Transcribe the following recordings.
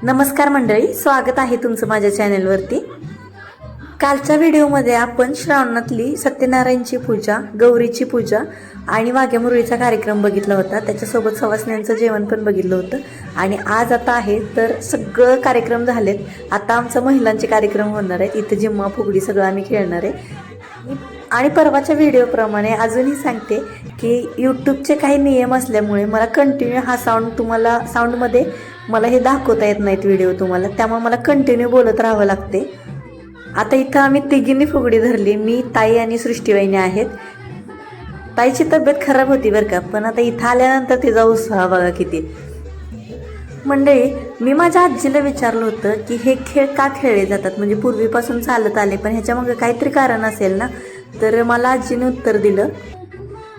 नमस्कार मंडळी, स्वागत आहे तुमचं माझ्या चॅनलवरती। कालच्या व्हिडिओमध्ये आपण श्रावणातली सत्यनारायणची पूजा, गौरीची पूजा आणि वाघ्या-मुरळीचा कार्यक्रम बघितला होता। त्याच्यासोबत सवासण्यांचं जेवण पण बघितलं होतं। आणि आज आता आहे तर सगळं कार्यक्रम झालेत। आता आमचा महिलांचे कार्यक्रम होणार आहेत। इथे जिम्मा फुगडी सगळं आम्ही खेळणार आहे। आणि परवाच्या व्हिडिओप्रमाणे अजूनही सांगते की यूट्यूबचे काही नियम असल्यामुळे मला कंटिन्यू हा साऊंडमध्ये मला हे दाखवता येत नाहीत व्हिडिओ तुम्हाला, त्यामुळे मला कंटिन्यू बोलत राहावं लागते। आता इथं आम्ही तिघींनी फुगडी धरली, मी, ताई आणि सृष्टीवहिनी आहेत। ताईची तब्येत खराब होती बरं का, पण आता इथं आल्यानंतर तिचा उत्साह बघा किती। मंडळी, मी माझ्या आजीला विचारलं होतं की हे खेळ का खेळले जातात, म्हणजे पूर्वीपासून चालत आले, पण ह्याच्यामागे काहीतरी कारण असेल ना। तर मला आजीने उत्तर दिलं,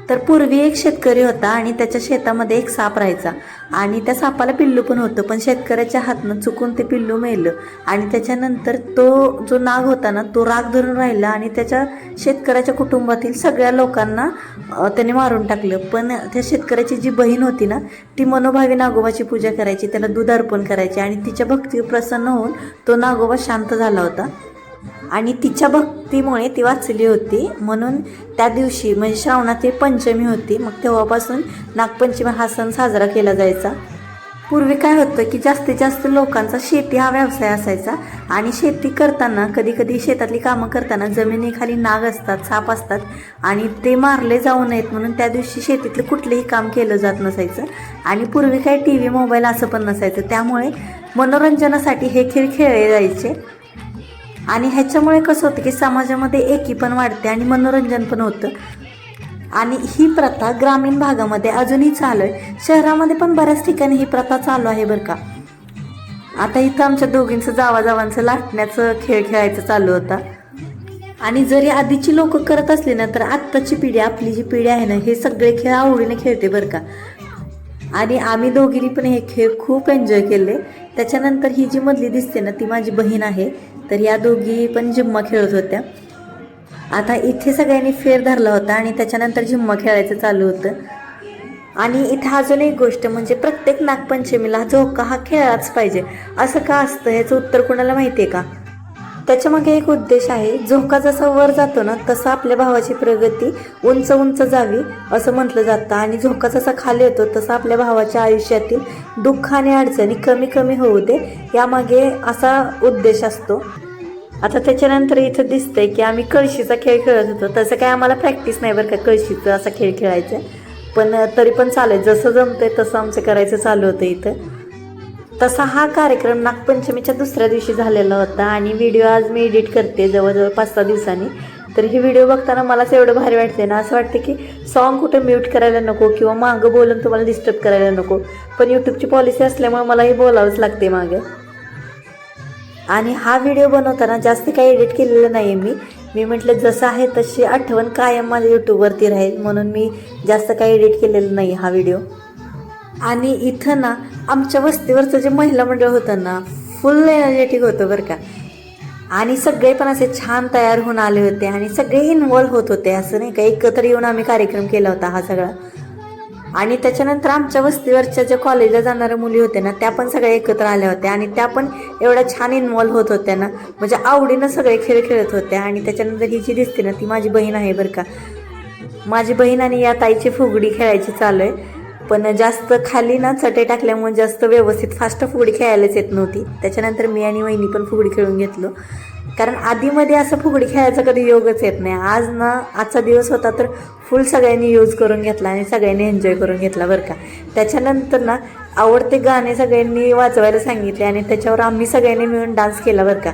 तर पूर्वी एक शेतकरी होता आणि त्याच्या शेतामध्ये एक साप राहायचा आणि त्या सापाला पिल्लू पण होतं, पण शेतकऱ्याच्या हातनं चुकून ते पिल्लू मेलं आणि त्याच्यानंतर तो जो नाग होता ना तो राग धरून राहिला आणि त्याच्या शेतकऱ्याच्या कुटुंबातील सगळ्या लोकांना त्याने मारून टाकलं। पण त्या शेतकऱ्याची जी बहीण होती ना ती मनोभावी नागोबाची पूजा करायची, त्याला दूध अर्पण करायची आणि तिच्या भक्ती प्रसन्न होऊन तो नागोबा शांत झाला होता आणि तिच्या भक्तीमुळे ती वाचली होती। म्हणून त्या दिवशी म्हणजे श्रावणाची पंचमी होती, मग तेव्हापासून नागपंचमी हा सण साजरा केला जायचा। पूर्वी काय होतं की जास्तीत जास्त लोकांचा शेती हा व्यवसाय असायचा आणि शेती करताना कधी कधी शेतातली कामं करताना जमिनीखाली नाग असतात, साप असतात आणि ते मारले जाऊ नयेत म्हणून त्या दिवशी शेतीतलं कुठलेही काम केलं जात नसायचं। आणि पूर्वी काय TV, मोबाईल असं पण नसायचं, त्यामुळे मनोरंजनासाठी हे खेळ खेळले जायचे। आणि ह्याच्यामुळे कसं होतं की समाजामध्ये एकी पण वाढते आणि मनोरंजन पण होतं। आणि ही प्रथा ग्रामीण भागामध्ये अजूनही चालू आहे, शहरामध्ये पण बऱ्याच ठिकाणी ही प्रथा चालू आहे बरं का। आता इथं आमच्या दोघींचं जावाजावांचं लाटण्याचं खेळ खेळायचं चालू होता। आणि जरी आधीची लोक करत असली ना तर आत्ताची पिढी, आपली जी पिढी आहे ना, हे सगळे खेळ आवडीने खेळते बरं का। आणि आम्ही दोघींनी पण हे खेळ खूप एन्जॉय केले। त्याच्यानंतर ही जी मधली दिसते ना ती माझी बहीण आहे, तर या दोघी पण जिम्मा खेळत होत्या। आता इथे सगळ्यांनी फेर धरला होता आणि त्याच्यानंतर जिम्मा खेळायचं चालू होतं। आणि इथे अजून एक गोष्ट म्हणजे प्रत्येक नागपंचमीला झोका हा खेळाच पाहिजे, असं का असतं ह्याचं उत्तर कोणाला माहिती आहे का? त्याच्यामागे एक उद्देश आहे। झोका जसा वर जातो ना तसं आपल्या भावाची प्रगती उंच उंच जावी असं म्हटलं जातं आणि झोका जसा खाली येतो तसं आपल्या भावाच्या आयुष्यातील दुःख आणि अडचणी कमी कमी होऊ दे, यामागे असा उद्देश असतो। आता त्याच्यानंतर इथं दिसतंय की आम्ही कळशीचा खेळ खेळत होतो। तसं काय आम्हाला प्रॅक्टिस नाही बरं का कळशीचं असा खेळ खेळायचं, पण तरी पण चालेल, जसं जमतंय तसं आमचं करायचं चालू होतं इथं। तसा हा कार्यक्रम नागपंचमीच्या दुसऱ्या दिवशी झालेला होता आणि व्हिडिओ आज मी एडिट करते जवळजवळ 5-6 दिवसांनी। तर ही व्हिडिओ बघताना मलाच एवढं भारी वाटते ना, असं वाटतं की सॉन्ग कुठे म्यूट करायला नको किंवा मागं बोलून तुम्हाला डिस्टर्ब करायला नको, पण यूट्यूबची पॉलिसी असल्यामुळे मलाही बोलावंच लागते मागं। आणि हा व्हिडिओ बनवताना जास्त काही एडिट केलेलं नाही मी म्हटलं जसं आहे तशी आठवण कायम माझ्या यूट्यूबवरती राहील, म्हणून मी जास्त काही एडिट केलेलं नाही हा व्हिडिओ। आणि इथं ना आमच्या वस्तीवरचं जे महिला मंडळ होतं ना फुल एनर्जेटिक होतं बरं का। आणि सगळे पण असे छान तयार होऊन आले होते आणि सगळे इन्वॉल्व होत होते, असं नाही का एकत्र येऊन आम्ही कार्यक्रम केला होता हा सगळा। आणि त्याच्यानंतर आमच्या वस्तीवरच्या ज्या कॉलेजला जाणाऱ्या मुली होत्या ना त्या पण सगळ्या एकत्र आल्या होत्या आणि त्या पण एवढ्या छान इन्वॉल्व होत होत्या ना, म्हणजे आवडीनं सगळे खेळ खेळत होत्या। आणि त्याच्यानंतर ही जी दिसते ना ती माझी बहीण आहे बरं का। माझी बहीण आणि या ताईची फुगडी खेळायची चालू आहे, पण जास्त खाली ना चटे टाकल्यामुळे जास्त व्यवस्थित फास्ट फुगडी खेळायलाच येत नव्हती। त्याच्यानंतर मी आणि वहिनी पण फुगडी खेळून घेतलो, कारण आधीमध्ये असं फुगडी खेळायचा कधी योगच येत नाही। आज ना आजचा दिवस होता तर फुल सगळ्यांनी यूज करून घेतला आणि सगळ्यांनी एन्जॉय करून घेतला बरं का। त्याच्यानंतर ना आवडते गाणे सगळ्यांनी वाजवायला सांगितले आणि त्याच्यावर आम्ही सगळ्यांनी मिळून डान्स केला बरं का।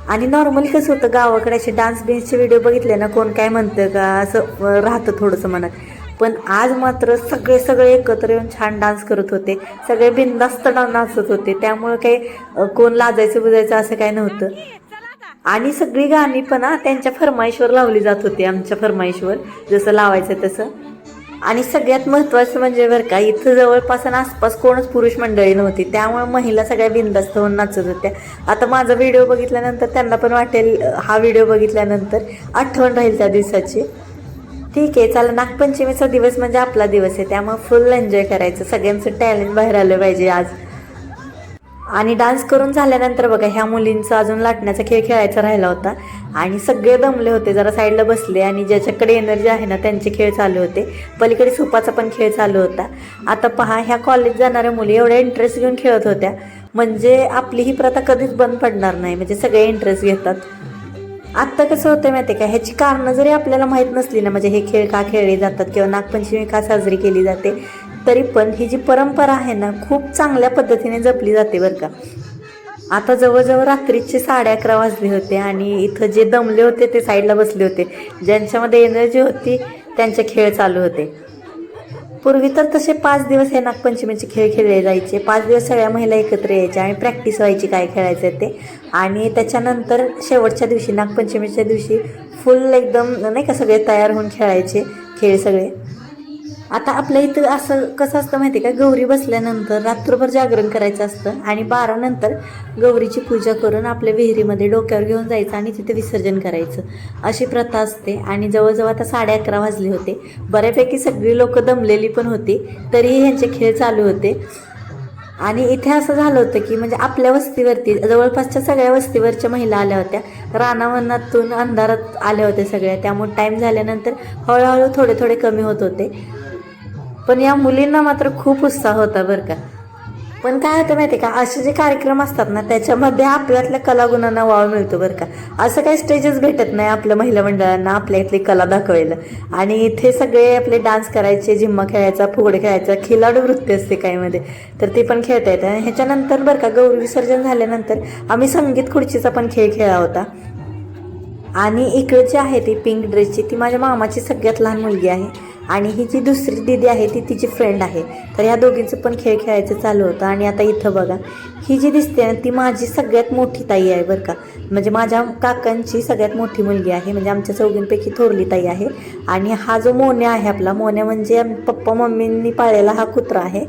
आणि नॉर्मली कसं होतं गावाकडे असे डान्स बिन्सचे व्हिडिओ बघितले ना कोण काय म्हणतं का असं राहतं थोडंसं मनात, पण आज मात्र सगळे एकत्र येऊन छान डान्स करत होते, सगळे बिनधास्त नाचत होते, त्यामुळे काही कोण लाजायचं बुजायचं असं काय नव्हतं। आणि सगळी गाणी पण त्यांच्या फरमाईशवर लावली जात होती, आमच्या फरमाईशवर जसं लावायचं तसं। आणि सगळ्यात महत्त्वाचं म्हणजे बरं का इथं जवळपास आणि आसपास कोणच पुरुष मंडळी नव्हती, त्यामुळे महिला सगळ्या बिनधास्त होऊन नाचत होत्या। आता माझा व्हिडिओ बघितल्यानंतर त्यांना पण वाटेल, हा व्हिडिओ बघितल्यानंतर आठवण राहील त्या दिवसाची। ठीक आहे, चला नागपंचमीचा दिवस म्हणजे आपला दिवस आहे, त्यामुळे फुल एन्जॉय करायचं, सगळ्यांचं टॅलेंट बाहेर आलं पाहिजे आज। आणि डान्स करून झाल्यानंतर बघा ह्या मुलींचा अजून लाटण्याचा खेळ खेळायचा राहिला होता आणि सगळे दमले होते, जरा साईडला बसले आणि ज्याच्याकडे एनर्जी आहे ना त्यांचे खेळ चालू होते. पलीकडे सुपाचा पण खेळ चालू होता. आता पहा, ह्या कॉलेज जाणाऱ्या मुली एवढ्या इंटरेस्ट घेऊन खेळत होत्या, म्हणजे आपली ही प्रथा कधीच बंद पडणार नाही, म्हणजे सगळे इंटरेस्ट घेतात. आत्ता कसं होतं माहिती आहे का, ह्याची कारणं जरी आपल्याला माहीत नसली ना, म्हणजे हे खेळ का खेळले जातात किंवा नागपंचमी का साजरी केली जाते, तरी पण ही जी परंपरा आहे ना खूप चांगल्या पद्धतीने जपली जाते बरं का. आता जवळजवळ रात्रीचे 11:30 वाजले होते आणि इथं जे दमले होते ते साईडला बसले होते, ज्यांच्यामध्ये एनर्जी होती त्यांचे खेळ चालू होते. पूर्वी तर तसे 5 दिवस हे नागपंचमीचे खेळ खेळले जायचे. 5 दिवस सगळ्या महिला एकत्र यायच्या आणि प्रॅक्टिस व्हायची काय खेळायचं ते. आणि त्याच्यानंतर शेवटच्या दिवशी नागपंचमीच्या दिवशी फुल एकदम नाही का सगळे तयार होऊन खेळायचे खेळ सगळे. आता आपल्या इथं असं कसं असतं माहिती आहे का, गौरी बसल्यानंतर रात्रभर जागरण करायचं असतं आणि 12 नंतर गौरीची पूजा करून आपल्या विहिरीमध्ये डोक्यावर घेऊन जायचं आणि तिथे विसर्जन करायचं, अशी प्रथा असते. आणि जवळजवळ आता 11:30 वाजले होते. बऱ्यापैकी सगळी लोक दमलेली पण होती, तरीही ह्यांचे खेळ चालू होते. आणि इथे असं झालं होतं की म्हणजे आपल्या वस्तीवरती जवळपासच्या सगळ्या वस्तीवरच्या महिला आल्या होत्या, रानावनातून अंधारात आल्या होत्या सगळ्या, त्यामुळे टाईम झाल्यानंतर हळूहळू थोडे थोडे कमी होत होते. पण या मुलींना मात्र खूप उत्साह होता बरं का. पण काय होतं माहिती आहे का, असे जे कार्यक्रम असतात ना त्याच्यामध्ये आपल्यातल्या कलागुणांना वाव मिळतो बरं का. असं काही स्टेजच भेटत नाही आपल्या महिला मंडळांना आपल्या इथली कला दाखवायला. आणि इथे सगळे आपले डान्स करायचे, झिम्मा खेळायचा, फुगडे खेळायचा, खिलाडू वृत्ती असते काहीमध्ये, तर ते पण खेळता येतं. आणि ह्याच्यानंतर बरं का गौरी विसर्जन झाल्यानंतर आम्ही संगीत खुर्चीचा पण खेळ खेळला होता. आणि इकडे जी आहे ती पिंक ड्रेसची, ती माझ्या मामाची सगळ्यात लहान मुलगी आहे आणि ही जी दुसरी दीदी आहे ती तिची फ्रेंड आहे. तर ह्या दोघींचं पण खेळ खेळायचं चालू होतं. आणि आता इथं बघा, ही जी दिसते ना ती माझी सगळ्यात मोठी ताई आहे बरं का. म्हणजे माझ्या काकांची सगळ्यात मोठी मुलगी आहे, म्हणजे आमच्या चौघींपैकी थोरली ताई आहे. आणि हा जो मोन्या आहे आपला, मोन्या म्हणजे पप्पा मम्मींनी पाळलेला हा कुत्रा आहे.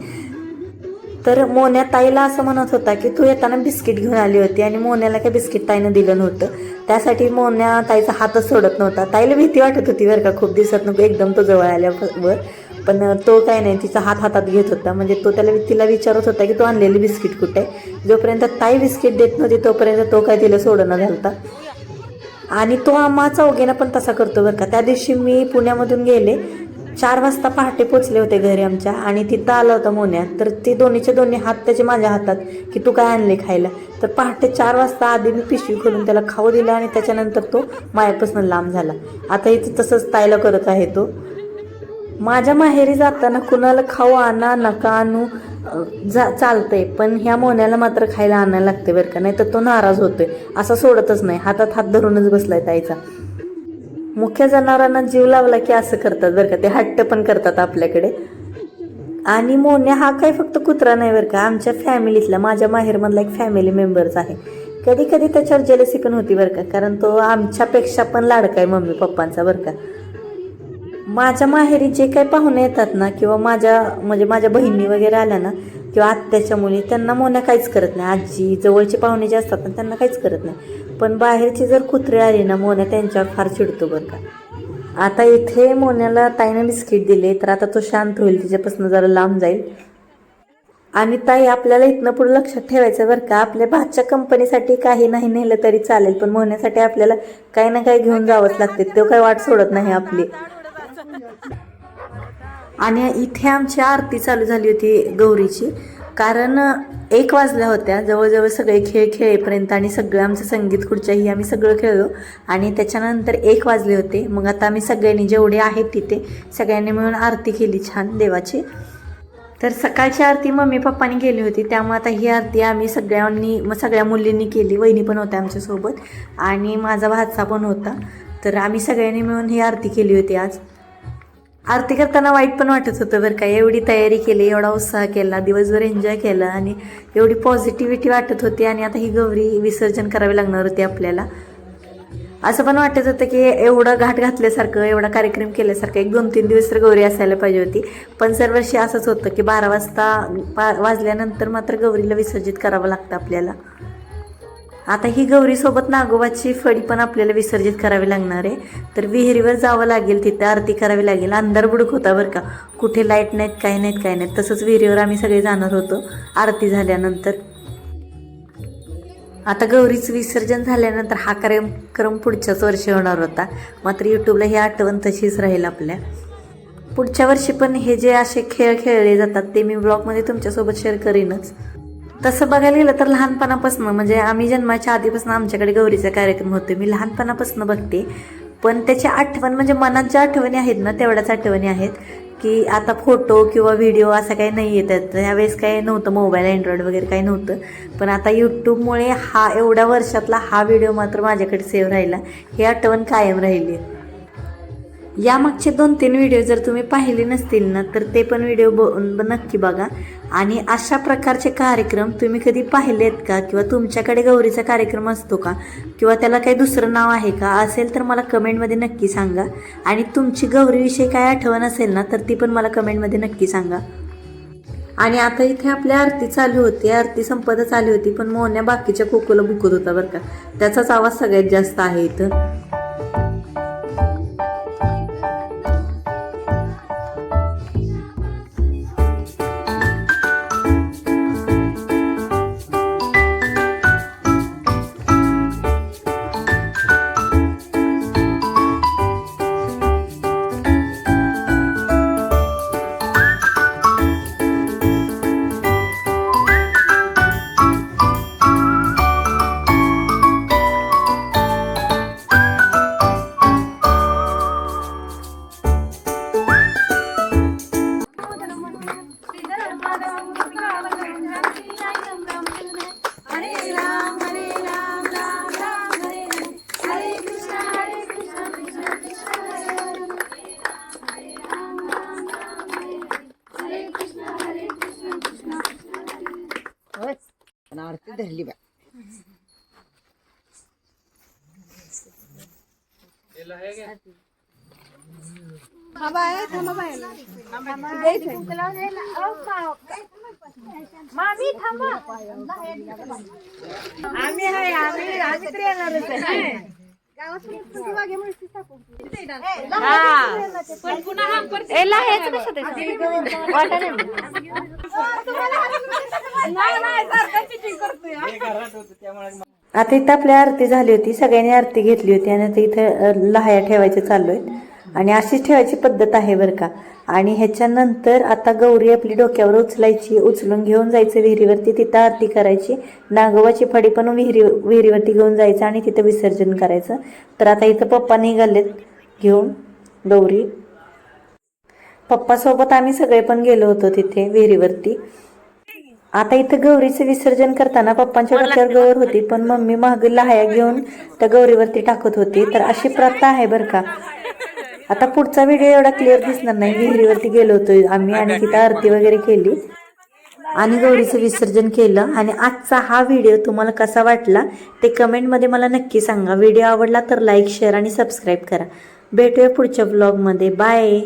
तर मोन्या ताईला असं म्हणत होता की तू येताना बिस्किट घेऊन आली होती, आणि मोन्याला काय बिस्किट ताईनं दिलं नव्हतं, त्यासाठी मोन्या ताईचा हातच सोडत नव्हता. ताईला भीती वाटत होती बरं का खूप दिवसात नको एकदम तो जवळ आल्यावर, पण तो काय नाही, तिचा हात हातात घेत होता. म्हणजे तो तिला विचारत होता की तू आणलेली बिस्किट कुठे आहे. जोपर्यंत ताई बिस्किट देत नव्हती तोपर्यंत तो काय तिला सोडणं घालता. आणि तो आम्हा चौघींना पण तसा करतो बरं का. त्या दिवशी मी पुण्यामधून गेले, 4 वाजता पहाटे पोचले होते घरी आमच्या, आणि तिथं आला होता मोन्या. तर ते दोन्हीचे दोन्ही हात त्याचे माझ्या हातात की तू काय आणले खायला. तर पहाटे 4 वाजता आधी मी पिशवी खोलून त्याला खाऊ दिलं आणि त्याच्यानंतर तो मायापासून लांब झाला. आता इथं तसंच ताईला करत आहे तो. माझ्या माहेरी जाताना कुणाला खाऊ आणा नका आणू चालतंय, पण ह्या मोन्याला मात्र खायला आणायला लागते बरं का, नाही तर तो नाराज होतोय, असा सोडतच नाही, हातात हात धरूनच बसलाय ताईचा. मुख्य जनावरांना जीव लावला की असं करतात बरं का, ते हट्ट पण करतात आपल्याकडे. आणि मोन्या हा काही फक्त कुत्रा नाही बरं का, आमच्या फॅमिलीतला माझ्या माहेरमधला एक फॅमिली मेंबर्स आहे. कधी कधी त्याच्यावर जेलसी पण होती बरं का, कारण तो आमच्यापेक्षा पण लाडका आहे मम्मी पप्पांचा बरं का. माझ्या माहेरी जे काही पाहुणे येतात ना, किंवा माझ्या बहिणी वगैरे आल्या ना, किंवा आत्याच्या मुली, त्यांना मोन्या काहीच करत नाही. आजी जवळचे पाहुणे जे असतात ना त्यांना काहीच करत नाही. पण बाहेरची जर कुत्रे आली ना, मोन्या त्यांच्यावर फार चिडतो बरं का. आता इथे मोन्याला ताईने बिस्किट दिले तर आता तो शांत होईल, तिच्यापासून जरा लांब जाईल. आणि ताई आपल्याला इथनं पुढे लक्षात ठेवायचं बरं का, आपल्या भातच्या कंपनीसाठी काही नाही नेलं तरी चालेल, पण मोन्यासाठी आपल्याला काही ना काही घेऊन जावंच लागते, तो काही वाट सोडत नाही आपली. आणि इथे आमची आरती चालू झाली होती गौरीची, कारण 1 वाजल्या होत्या जवळजवळ सगळे खेळ खेळेपर्यंत, आणि सगळं आमचं संगीत खुर्च्याही आम्ही सगळं खेळलो. आणि त्याच्यानंतर 1 वाजले होते. मग आता आम्ही सगळ्यांनी जेवढे आहेत तिथे सगळ्यांनी मिळून आरती केली छान देवाची. तर सकाळची आरती मम्मी पप्पानी केली होती, त्यामुळे आता ही आरती आम्ही सगळ्या मुलींनी केली. वहिनी पण होत्या आमच्यासोबत आणि माझा भाचा पण होता. तर आम्ही सगळ्यांनी मिळून ही आरती केली होती. आज आरती करताना वाईट पण वाटत होतं बरं का, एवढी तयारी केली, एवढा उत्साह केला, दिवसभर एन्जॉय केला आणि एवढी पॉझिटिव्हिटी वाटत होती. आणि आता ही गौरी विसर्जन करावी लागणार होती आपल्याला. असं पण वाटत होतं की एवढं घाट घातल्यासारखं, एवढा कार्यक्रम केल्यासारखं 1-2-3 दिवस तर गौरी असायला पाहिजे होती. पण सर्ववर्षी असंच होतं की 12 वाजल्यानंतर मात्र गौरीला विसर्जित करावं लागतं आपल्याला. आता ही गौरीसोबत नागोबाची फळी पण आपल्याला विसर्जित करावी लागणार आहे. तर विहिरीवर जावं लागेल, तिथे आरती करावी लागेल. अंधार बुडूक होता बरं का, कुठे लाईट नाहीत, काय नाहीत. तसंच विहिरीवर आम्ही सगळे जाणार होतो आरती झाल्यानंतर. आता गौरीचं विसर्जन झाल्यानंतर हा कार्यक्रम पुढच्याच वर्षी होणार होता, मात्र यूट्यूबला ही आठवण तशीच राहील आपल्या. पुढच्या वर्षी पण हे जे असे खेळ खेळले जातात ते मी ब्लॉगमध्ये तुमच्यासोबत शेअर करीनच. तसं बघायला गेलं तर लहानपणापासून म्हणजे आम्ही जन्माच्या आधीपासून आमच्याकडे गौरीचा कार्यक्रम होतो. मी लहानपणापासून बघते, पण त्याची आठवण म्हणजे मनात ज्या आठवणी आहेत ना तेवढ्याच आठवणी आहेत, की आता फोटो किंवा व्हिडिओ असं काही नाही येतात. त्यावेळेस काही नव्हतं, मोबाईल अँड्रॉइड वगैरे काही नव्हतं, पण आता यूट्यूबमुळे हा एवढ्या वर्षातला हा व्हिडिओ मात्र माझ्याकडे सेव्ह राहिला. ही आठवण कायम राहिली. यामागचे 2-3 व्हिडिओ जर तुम्ही पाहिले नसतील ना तर ते पण व्हिडिओ नक्की बघा. आणि अशा प्रकारचे कार्यक्रम तुम्ही कधी पाहिलेत का, किंवा तुमच्याकडे गौरीचा कार्यक्रम असतो का, किंवा त्याला काही दुसरं नाव आहे का, असेल तर मला कमेंटमध्ये नक्की सांगा. आणि तुमची गौरीविषयी काय आठवण असेल ना तर ती पण मला कमेंटमध्ये नक्की सांगा. आणि आता इथे आपली आरती चालू होती, आरती संपतच आली होती, पण मोन्या बाकीच्या कोकोला बुकत होता बरं का. त्याचाच आवाज सगळ्यात जास्त आहे इथं. आरती धरली बा. आता इथं आपली आरती झाली होती, सगळ्यांनी आरती घेतली होती आणि आता इथं लहाया ठेवायचे चालू आहेत. आणि अशीच ठेवायची पद्धत आहे बरं का. आणि ह्याच्यानंतर आता गौरी आपली डोक्यावर उचलायची, उचलून घेऊन जायचं विहिरीवरती, तिथं आरती करायची. नागोबाची फडी पण विहिरीवरती घेऊन जायचं आणि तिथं विसर्जन करायचं. तर आता इथं पप्पा निघालेत घेऊन गौरी. पप्पासोबत आम्ही सगळे पण गेलो होतो तिथे विहिरीवरती. आता इथं गौरीचं विसर्जन करताना पप्पांच्या डोक्यावर गौर होती, पण मम्मी माग लहाया घेऊन त्या गौरीवरती टाकत होती. तर अशी प्रथा आहे बरं का. आता पुढचा व्हिडिओ एवढा क्लिअर दिसणार नाही. विहिरीवरती गेलो होतो आम्ही आणि तिथं आरती वगैरे केली आणि गौरीचं विसर्जन केलं. आणि आजचा हा व्हिडिओ तुम्हाला कसा वाटला ते कमेंटमध्ये मला नक्की सांगा. व्हिडिओ आवडला तर लाईक, शेअर आणि सबस्क्राईब करा. भेटूया पुढच्या व्लॉगमध्ये. बाय.